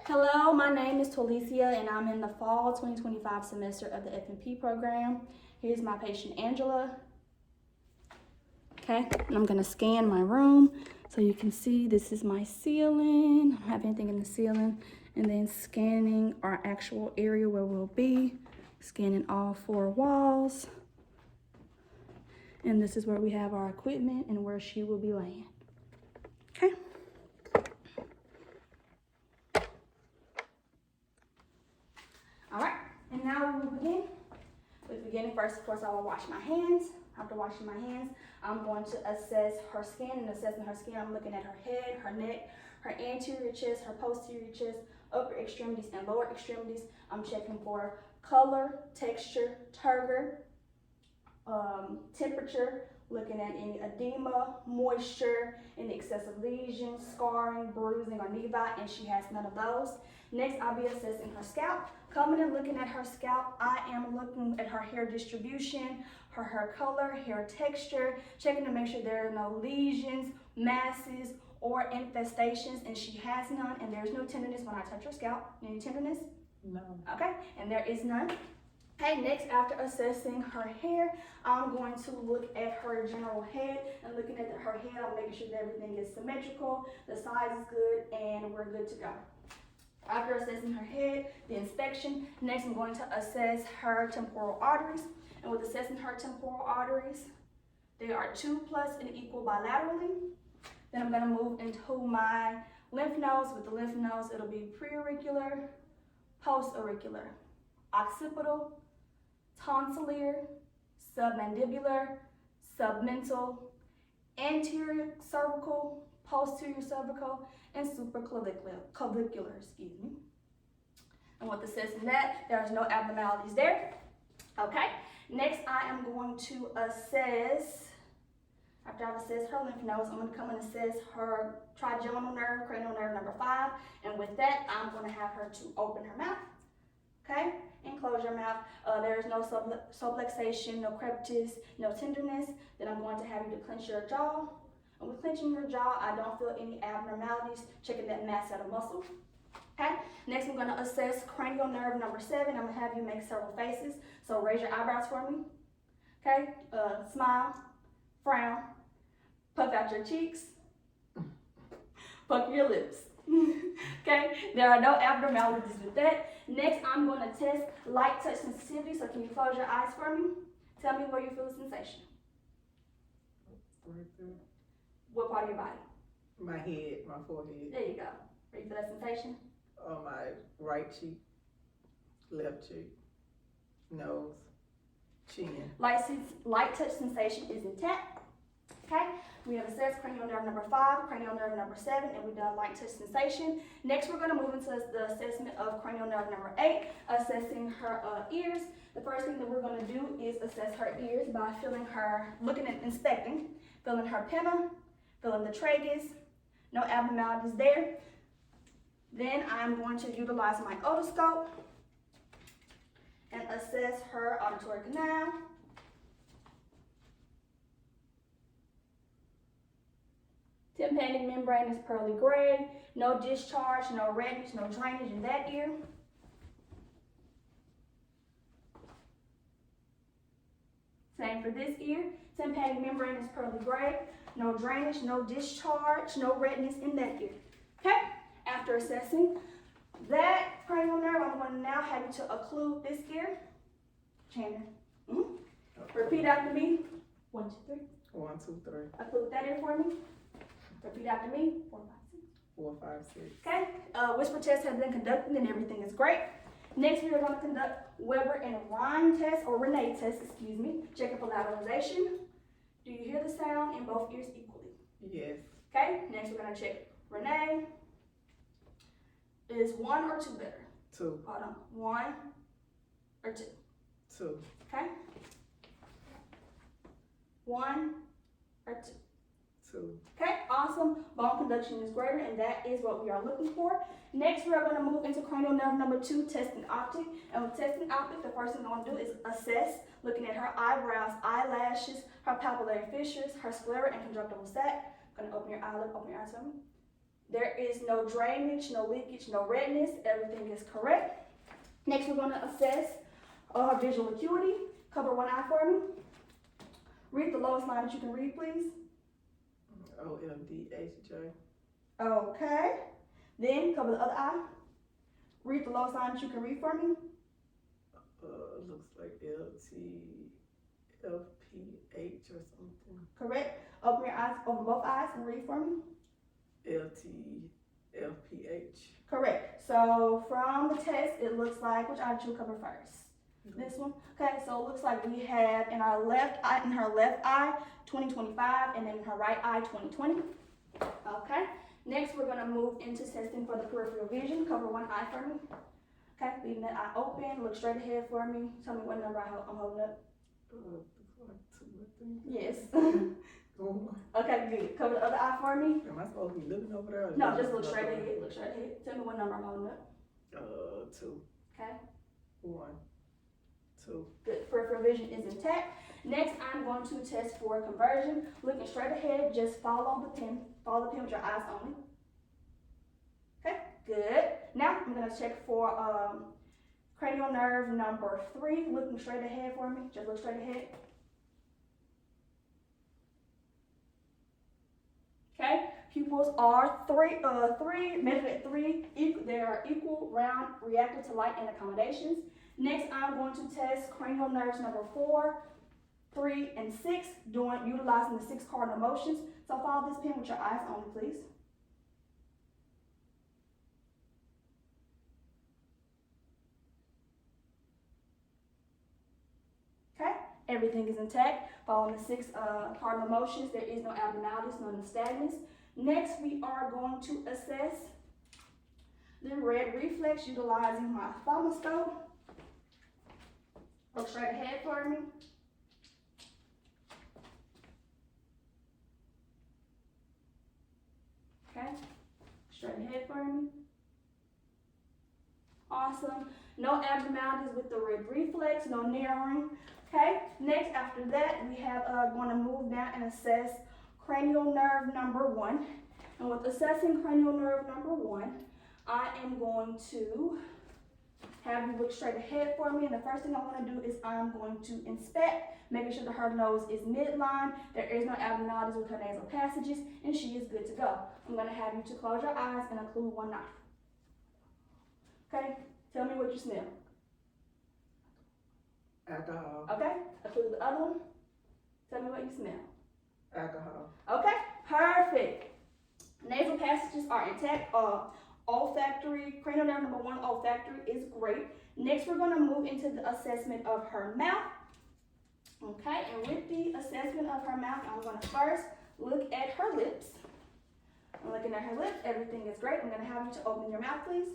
Hello, my name is Torlisia and I'm in the fall 2025 semester of the F&P program. Here's my patient Angela. Okay, and I'm gonna scan my room so you can see this is my ceiling. I don't have anything in the ceiling. And then scanning our actual area where we'll be. Scanning all 4 walls. And this is where we have our equipment and where she will be laying. Okay. All right, and now we will begin. With beginning first, of course, I will wash my hands. After washing my hands, I'm going to assess her skin. And assessing her skin, I'm looking at her head, her neck, her anterior chest, her posterior chest, upper extremities, and lower extremities. I'm checking for color, texture, turgor, temperature, looking at any edema, moisture, any excessive lesions, scarring, bruising, or nevi, and she has none of those. Next, I'll be assessing her scalp. Coming and looking at her scalp, I am looking at her hair distribution, her hair color, hair texture, checking to make sure there are no lesions, masses, or infestations, and she has none, and there's no tenderness when I touch her scalp. Any tenderness? No. Okay, and there is none. Okay, next, after assessing her hair, I'm going to look at her general head and looking at her head, I'm making sure that everything is symmetrical, the size is good, and we're good to go. After assessing her head, the inspection, next I'm going to assess her temporal arteries. And with assessing her temporal arteries, they are 2+ and equal bilaterally. Then I'm going to move into my lymph nodes. With the lymph nodes, it'll be preauricular, postauricular, occipital, tonsillier, submandibular, submental, anterior cervical, posterior cervical, and supraclavicular, excuse me. And with assessing that, there's no abnormalities there. Okay, next I am going to assess, after I've assessed her lymph nodes, I'm going to come and assess her trigeminal nerve, cranial nerve number 5. And with that, I'm going to have her to open her mouth. Okay, and close your mouth. There is no subluxation, no crepitus, no tenderness. Then I'm going to have you to clench your jaw. And with clenching your jaw, I don't feel any abnormalities. Checking that masseter muscle. Okay, next I'm going to assess cranial nerve number 7. I'm going to have you make several faces. So raise your eyebrows for me. Okay, smile, frown, puff out your cheeks, pucker your lips. Okay, there are no abnormalities with that. Next, I'm going to test light touch sensitivity. So can you close your eyes for me? Tell me where you feel the sensation. Right there. What part of your body? My head, my forehead. There you go. Where you feel that sensation? On my right cheek, left cheek, nose, chin. Light touch sensation is intact. Okay, we have assessed cranial nerve number 5, cranial nerve number 7, and we've done light touch sensation. Next, we're going to move into the assessment of cranial nerve number 8, assessing her ears. The first thing that we're going to do is assess her ears by feeling her, looking at inspecting, feeling her pinna, feeling the tragus, no abnormalities there. Then I'm going to utilize my otoscope and assess her auditory canal. Tympanic membrane is pearly gray, no discharge, no redness, no drainage in that ear. Same for this ear. Tympanic membrane is pearly gray, no drainage, no discharge, no redness in that ear. Okay, after assessing that cranial nerve, I'm going to now have you to occlude this ear. Chandler. Repeat after me. 1, 2, 3. 1, 2, 3. Occlude that ear for me. Repeat after me. 4, 5, 6. 4, 5, 6. Okay. Whisper tests have been conducted and everything is great. Next, we are going to conduct Weber and Rhine test, or Rene test, excuse me. Checking for lateralization. Do you hear the sound in both ears equally? Yes. Okay. Next, we're going to check Rene. Is 1 or 2 better? 2. Hold on. 1 or 2? 2. Okay. 1 or 2? 2. Okay, awesome. Bone conduction is greater, and that is what we are looking for. Next, we are going to move into cranial nerve number 2, testing optic. And with testing optic, the first thing I want to do is assess, looking at her eyebrows, eyelashes, her papillary fissures, her sclera and conjunctival sac. I'm going to open your eyelid, open your eyes for me. There is no drainage, no leakage, no redness. Everything is correct. Next, we're going to assess her visual acuity. Cover one eye for me. Read the lowest line that you can read, please. OMDHJ. Okay. Then cover the other eye. Read the lowest line that you can read for me. Looks like LTFPH or something. Correct. Open your eyes, open both eyes and read for me. LTFPH. Correct. So from the test, it looks like, which eye did you cover first? This one. Okay, so it looks like we have in her left eye, 20/25, and then in her right eye, 20/20. Okay. Next, we're gonna move into testing for the peripheral vision. Cover one eye for me. Okay, leaving that eye open. Look straight ahead for me. Tell me what number I'm holding up. Looks like 2, I think. Yes. Oh. Okay, good. Cover the other eye for me. Am I supposed to be looking over there? Or No, just look straight ahead. Look straight ahead. Tell me what number I'm holding up. 2. Okay. 1, 2. Good. Peripheral vision is intact. Next, I'm going to test for conversion. Looking straight ahead, just follow the pin. Follow the pin with your eyes only. Okay, good. Now, I'm going to check for cranial nerve number 3. Looking straight ahead for me. Just look straight ahead. Okay, pupils are measured at 3. They are equal, round, reactive to light and accommodations. Next, I'm going to test cranial nerves number 4, 3, and 6, utilizing the 6 cardinal motions. So follow this pin with your eyes only, please. Okay, everything is intact. Following the 6 cardinal motions, there is no abnormalities, no nystagmus. Next, we are going to assess the red reflex utilizing my ophthalmoscope. Look straight ahead for me. Okay, straight ahead for me. Awesome. No abnormalities with the red reflex, no narrowing. Okay, next after that, we have going to move down and assess cranial nerve number 1. And with assessing cranial nerve number 1, I am going to have you look straight ahead for me. And the first thing I want to do is I'm going to inspect, making sure that her nose is midline. There is no abnormalities with her nasal passages, and she is good to go. I'm going to have you to close your eyes and include one knife. Okay, tell me what you smell. Alcohol. Okay, include the other one. Tell me what you smell. Alcohol. Okay, perfect. Nasal passages are intact. Olfactory, cranial nerve number 1, olfactory is great. Next, we're going to move into the assessment of her mouth. Okay, and with the assessment of her mouth, I'm going to first look at her lips. I'm looking at her lips. Everything is great. I'm going to have you to open your mouth, please.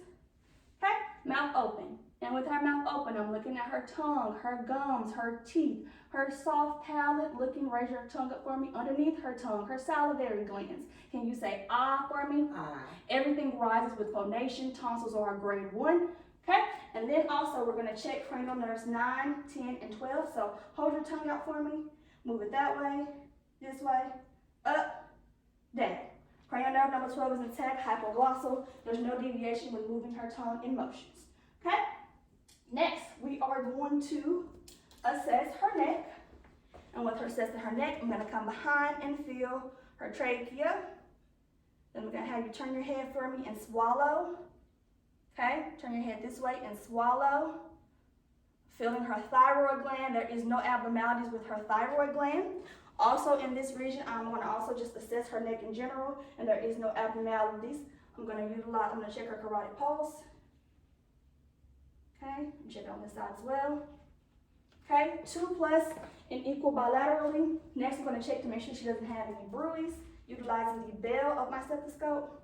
Okay, mouth open. And with her mouth open, I'm looking at her tongue, her gums, her teeth, her soft palate. Raise your tongue up for me. Underneath her tongue, her salivary glands. Can you say ah for me? Ah. Everything rises with phonation. Tonsils are a grade 1. Okay, and then also we're going to check cranial nerves 9, 10, and 12. So hold your tongue out for me. Move it that way, this way, up, down. Cranial nerve number 12 is intact, hypoglossal. There's no deviation when moving her tongue in motions. Okay? Next, we are going to assess her neck. And with her assessing her neck, I'm going to come behind and feel her trachea. Then we're going to have you turn your head for me and swallow. Okay? Turn your head this way and swallow. Feeling her thyroid gland. There is no abnormalities with her thyroid gland. Also in this region, I'm going to also just assess her neck in general, and there is no abnormalities. I'm going to check her carotid pulse. Okay, and check it on this side as well. Okay, 2+ and equal bilaterally. Next, I'm going to check to make sure she doesn't have any bruise, utilizing the bell of my stethoscope.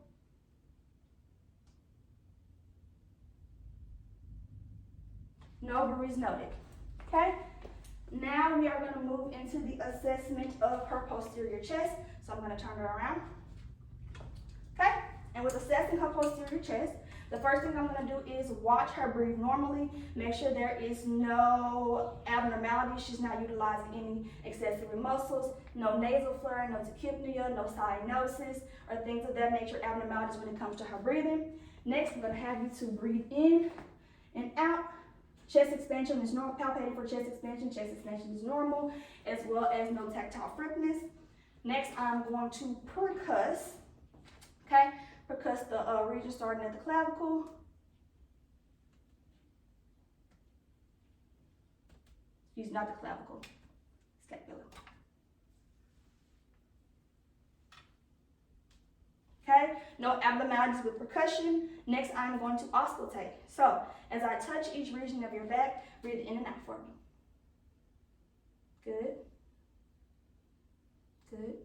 No bruise noted. Okay. Now we are going to move into the assessment of her posterior chest. So I'm going to turn her around. Okay, And with assessing her posterior chest, the first thing I'm going to do is watch her breathe normally. Make sure there is no abnormality. She's not utilizing any accessory muscles, no nasal flare, no tachypnea, no cyanosis, or things of that nature, abnormalities when it comes to her breathing. Next, I'm going to have you to breathe in and out. Chest expansion is normal, palpating for chest expansion is normal, as well as no tactile firmness. Next, I'm going to percuss, okay? Percuss the region starting at the clavicle. Excuse, not the clavicle, scapula. Okay, no abnormalities with percussion. Next, I'm going to auscultate. So, as I touch each region of your back, breathe in and out for me. Good. Good.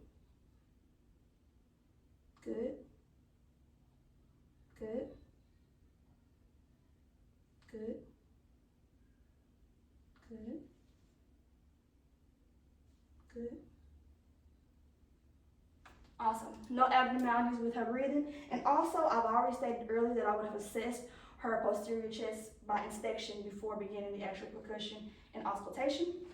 Good. Good. Good. Good. Good. Awesome. No abnormalities with her breathing. And also, I've already stated earlier that I would have assessed her posterior chest by inspection before beginning the actual percussion and auscultation.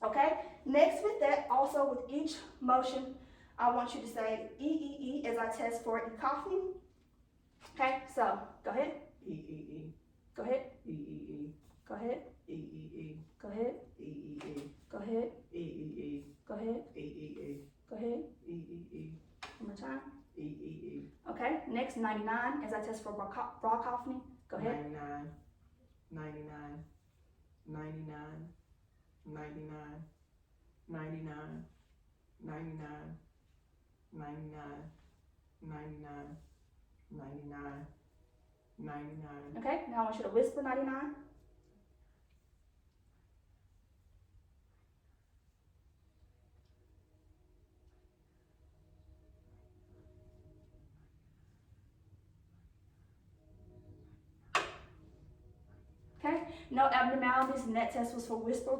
Okay? Next with that, also with each motion, I want you to say E as I test for cacophony. Okay? So, go ahead. E. Go ahead. E. Go ahead. E. Go ahead. E. Go ahead. E. Go ahead. E. Go ahead. E. One more time. E. Okay, next 99 as I test for bronchophony. Go ahead. 99. 99. 99. 99. 99. 99. 99. 99. 99. Okay, now I want you to whisper 99. Okay, no abnormalities, and that test was for whisper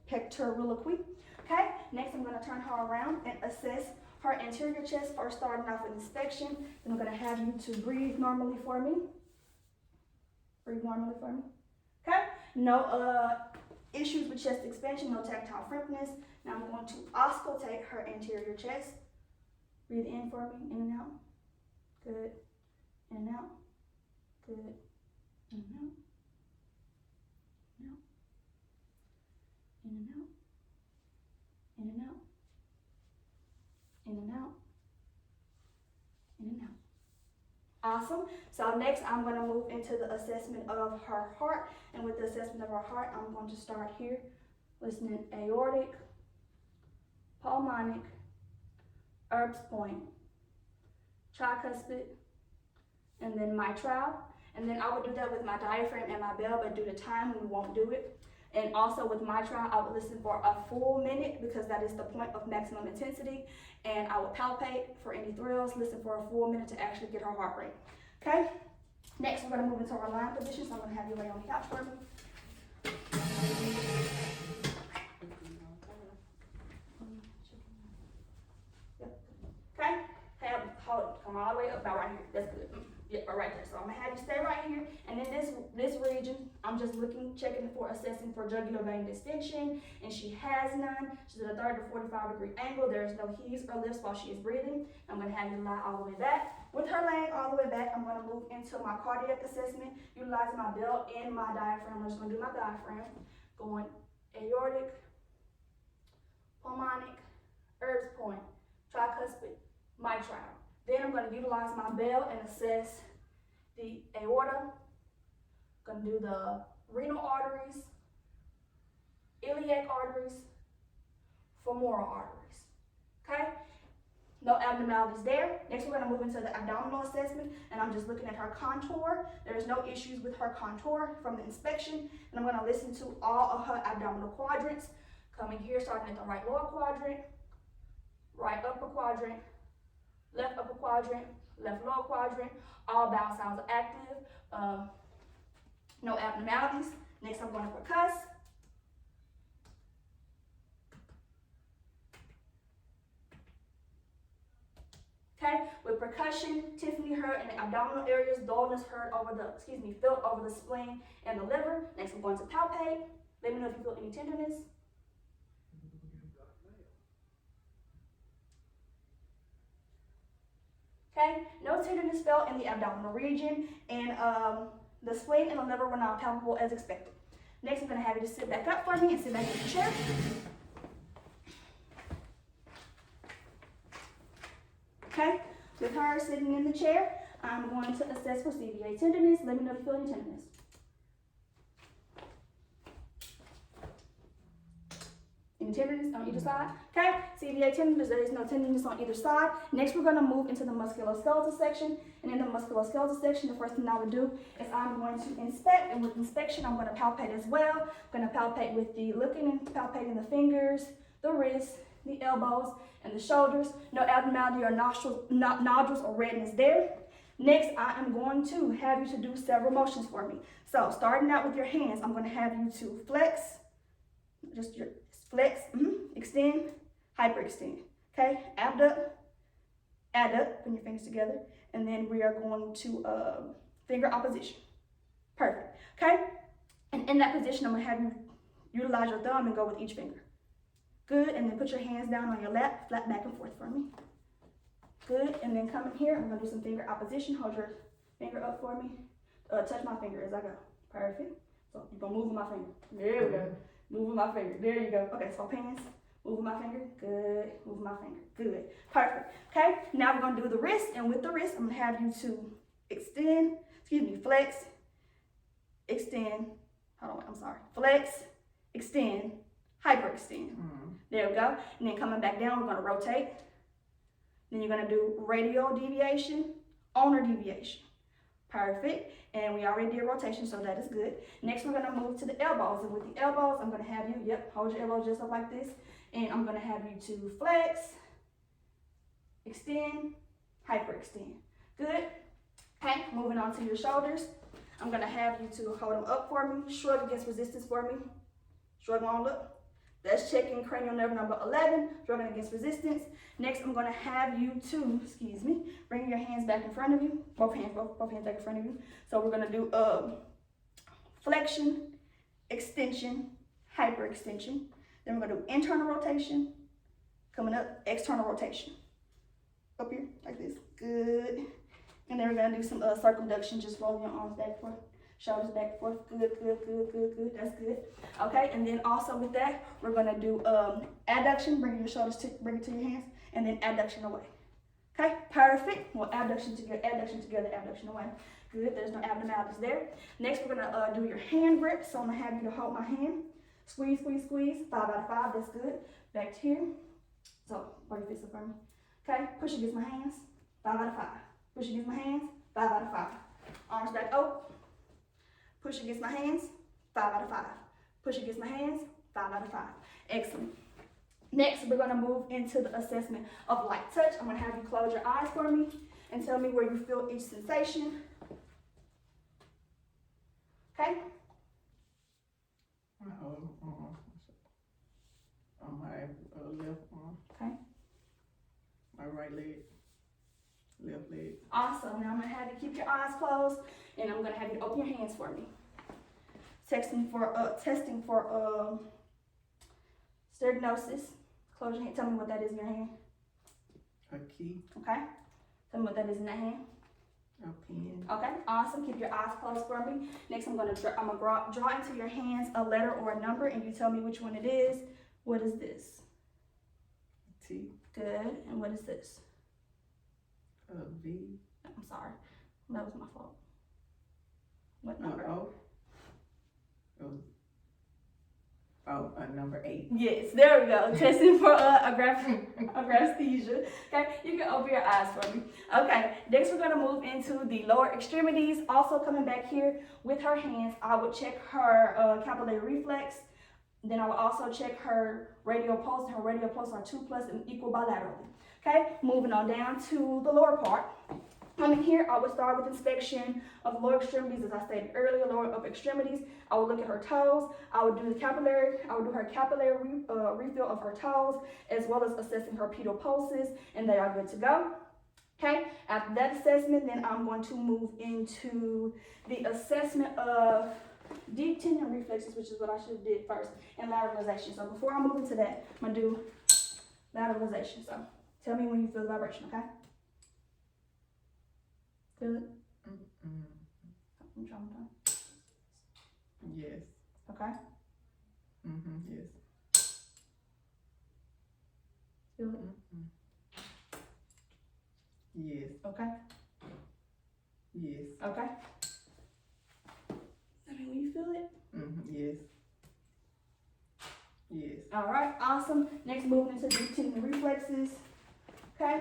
pectoraliquid. Okay, next I'm going to turn her around and assess her anterior chest, first starting off with inspection. Then I'm going to have you to breathe normally for me. Breathe normally for me. Okay, no issues with chest expansion, no tactile firmness. Now I'm going to auscultate her anterior chest. Breathe in for me, in and out. Good. In and out. Good. In and out. In and out. In and out. In and out. In and out. Awesome. So next I'm going to move into the assessment of her heart. And with the assessment of her heart, I'm going to start here. Listening aortic, pulmonic, Erb's point, tricuspid, and then mitral. And then I would do that with my diaphragm and my bell, but due to time, we won't do it. And also with mitral, I would listen for a full minute because that is the point of maximum intensity. And I would palpate for any thrills, listen for a full minute to actually get her heart rate. Okay? Next, we're going to move into our lying position. So I'm going to have you lay on the couch for me. Okay? Come all the way up, about right here. That's good. Yep, right there. So I'm gonna have you stay right here, and in this region, I'm just checking for assessing for jugular vein distension, and she has none. She's at a 30 to 45 degree angle. There is no heaves or lifts while she is breathing. I'm gonna have you lie all the way back. With her laying all the way back, I'm gonna move into my cardiac assessment, utilizing my belt and my diaphragm. I'm just gonna do my diaphragm, going aortic, pulmonic, Erb's point, tricuspid, mitral. Then I'm going to utilize my bell and assess the aorta. Going to do the renal arteries, iliac arteries, femoral arteries. Okay? No abnormalities there. Next, we're going to move into the abdominal assessment, and I'm just looking at her contour. There's no issues with her contour from the inspection, and I'm going to listen to all of her abdominal quadrants. Coming here, starting at the right lower quadrant, right upper quadrant, left upper quadrant, left lower quadrant. All bowel sounds are active. No abnormalities. Next, I'm going to percuss. Okay, with percussion, Tiffany heard in the abdominal areas, dullness heard over the, felt over the spleen and the liver. Next, I'm going to palpate. Let me know if you feel any tenderness. Okay, no tenderness felt in the abdominal region, and the spleen and the liver were not palpable as expected. Next, I'm going to have you to sit back up for me and sit back in the chair. Okay, with her sitting in the chair, I'm going to assess for CVA tenderness. Let me know if you feel any tenderness. Any tenderness on either side? Okay, CVA tenderness, there is no tenderness on either side. Next, we're going to move into the musculoskeletal section. And in the musculoskeletal section, the first thing I would do is I'm going to inspect. And with inspection, I'm going to palpate as well. I'm going to palpate with the looking and palpating the fingers, the wrists, the elbows, and the shoulders. No abnormality or nodules or redness there. Next, I am going to have you to do several motions for me. So, starting out with your hands, I'm going to have you to flex, just your flex, extend, hyperextend. Okay, abduct, adduct, put your fingers together, and then we are going to finger opposition. Perfect. Okay, and in that position, I'm going to have you utilize your thumb and go with each finger. Good, and then put your hands down on your lap, flat back and forth for me. Good, and then come in here, I'm going to do some finger opposition. Hold your finger up for me. Touch my finger as I go. Perfect. So you're going to move with my finger. There we go. Move with my finger. There you go. Okay, swap hands. Move with my finger. Good. Move with my finger. Good. Perfect. Okay, now we're going to do the wrist, and with the wrist, I'm going to have you to flex, extend, flex, extend, hyperextend. There we go. And then coming back down, we're going to rotate. Then you're going to do radial deviation, ulnar deviation. Perfect. And we already did rotation, so that is good. Next, we're going to move to the elbows. And with the elbows, I'm going to have you, hold your elbows just up like this. And I'm going to have you to flex, extend, hyperextend. Good. Okay, moving on to your shoulders. I'm going to have you to hold them up for me. Shrug against resistance for me. Shrug on up. That's checking cranial nerve number 11, shrugging against resistance. Next, I'm going to have you to, bring your hands back in front of you. Both hands back in front of you. So we're going to do flexion, extension, hyperextension. Then we're going to do internal rotation, coming up, external rotation. Up here, like this. Good. And then we're going to do some circumduction, just rolling your arms back and forth. Shoulders back and forth. Good. That's good. Okay, and then also with that, we're gonna do adduction. Bring your shoulders bring it to your hands, and then adduction away. Okay, perfect. Well, adduction together, adduction away. Good. There's no abnormalities there. Next, we're gonna do your hand grip. So I'm gonna have you to hold my hand. Squeeze. 5 out of 5. That's good. Back to here. So bring your fists up for me. Okay. Push against my hands. 5 out of 5. Push against my hands. 5 out of 5. Arms back up. Push against my hands, 5 out of 5. Push against my hands, 5 out of 5. Excellent. Next, we're going to move into the assessment of light touch. I'm going to have you close your eyes for me and tell me where you feel each sensation. Okay? On my left arm. Okay. My right leg. Left leg. Awesome. Now I'm going to have you keep your eyes closed, and I'm going to have you open your hands for me. Testing for sternocleidosis. Close your hand. Tell me what that is in your hand. A key. Okay. Tell me what that is in that hand. A pen. Okay. Awesome. Keep your eyes closed for me. Next, I'm gonna draw into your hands a letter or a number, and you tell me which one it is. What is this? T. Good. And what is this? V. I'm sorry. That was my fault. What number? Number 8. Yes, there we go. Testing for agraphesthesia. Okay, you can open your eyes for me. Okay, next we're going to move into the lower extremities. Also coming back here with her hands, I would check her capillary reflex. Then I would also check her radial pulse. Her radial pulse are 2+ and equal bilaterally. Okay, moving on down to the lower part. Coming here, I would start with inspection of lower extremities, as I stated earlier, lower upper extremities. I would look at her toes. I would do her capillary refill of her toes, as well as assessing her pedal pulses, and they are good to go. Okay, after that assessment, then I'm going to move into the assessment of deep tendon reflexes, which is what I should have did first, and lateralization. So before I move into that, I'm gonna do lateralization. So tell me when you feel the vibration, okay? Feel it? I'm trying to. Yes. Okay. Yes. Feel it? Yes. Okay. Yes. Okay. Tell me when you feel it. Yes. Yes. All right, awesome. Next, moving into deep tendon reflexes. Okay.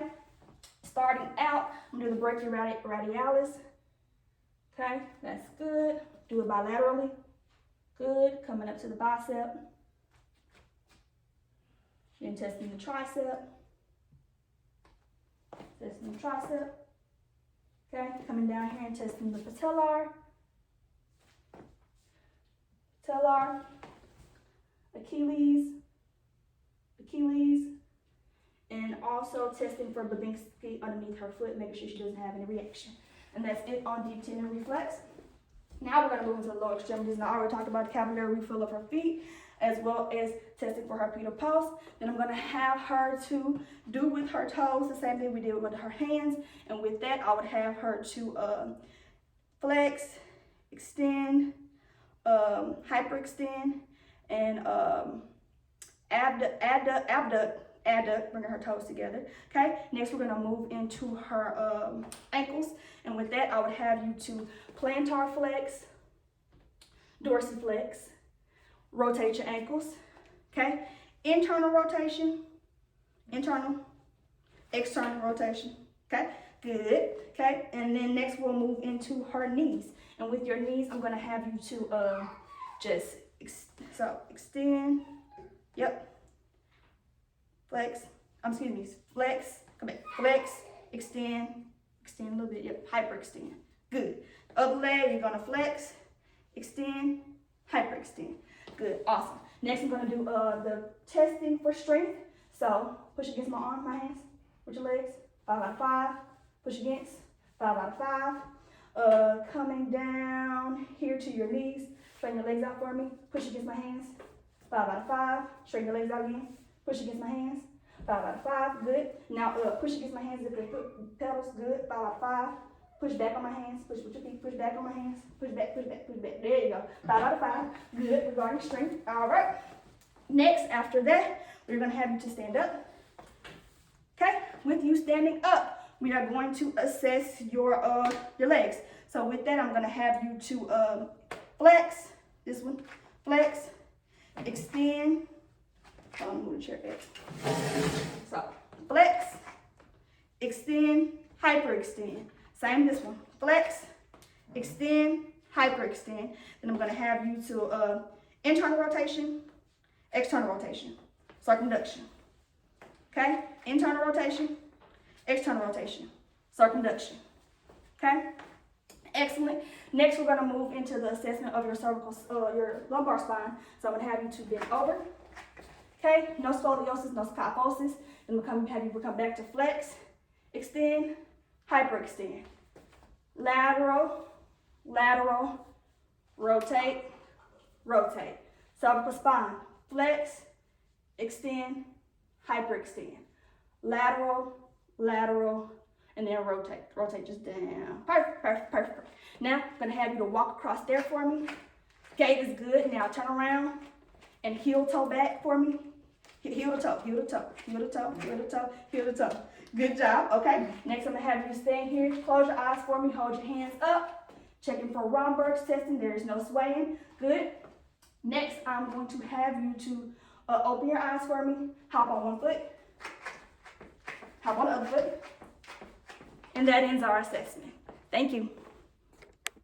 Starting out, I'm gonna do the brachioradialis. Okay, that's good. Do it bilaterally. Good. Coming up to the bicep. Then testing the tricep. Testing the tricep. Okay, coming down here and testing the patellar. Patellar. Achilles. And also testing for Babinski underneath her foot, making sure she doesn't have any reaction. And that's it on deep tendon reflex. Now we're going to move into the lower extremities, and I already talked about the capillary refill of her feet, as well as testing for her pedal pulse. Then I'm going to have her to do with her toes the same thing we did with her hands, and with that I would have her to flex, extend, hyperextend, and abduct, bringing her toes together. Okay, next we're gonna move into her ankles, and with that I would have you to plantar flex, dorsiflex, rotate your ankles. Okay, internal rotation, internal, external rotation. Okay, good. Okay, and then next we'll move into her knees, and with your knees I'm gonna have you to just extend. Yep. Flex, flex, come back, flex, extend a little bit, yep, hyperextend, good. Other leg, you're gonna flex, extend, hyperextend, good, awesome. Next, I'm gonna do the testing for strength. So, push against my arm, my hands, with your legs, 5 out of 5, push against, 5 out of 5. Coming down here to your knees, straighten your legs out for me, push against my hands, 5 out of 5, straighten your legs out again. Push against my hands, 5 out of 5, good. Now push against my hands, if the foot pedals, good, 5 out of 5. Push back on my hands, push with your feet, push back on my hands, push back, push back, push back. There you go, 5 out of 5, good, regarding strength. All right, next, after that, we're gonna have you to stand up. Okay, with you standing up, we are going to assess your legs. So with that, I'm gonna have you to flex, this one, flex, extend. Move the chair back. So flex, extend, hyperextend. Same this one. Flex, extend, hyperextend. Then I'm gonna have you to internal rotation, external rotation, circumduction. Okay? Internal rotation, external rotation, circumduction. Okay? Excellent. Next, we're gonna move into the assessment of your cervical, your lumbar spine. So I'm gonna have you to bend over. Okay, no scoliosis, no kyphosis. Then we'll have you come back to flex, extend, hyperextend. Lateral, lateral, rotate, rotate. Cervical spine, flex, extend, hyperextend. Lateral, lateral, and then rotate. Rotate just down. Perfect, perfect, perfect. Now, I'm gonna have you to walk across there for me. Gait is good. Now turn around and heel toe back for me. Heel to toe, heel to toe, heel to toe, heel to toe, heel to toe. Good job, okay? Next, I'm gonna have you stand here. Close your eyes for me, hold your hands up. Checking for Romberg's testing, there is no swaying. Good. Next, I'm going to have you to open your eyes for me. Hop on one foot. Hop on the other foot. And that ends our assessment. Thank you.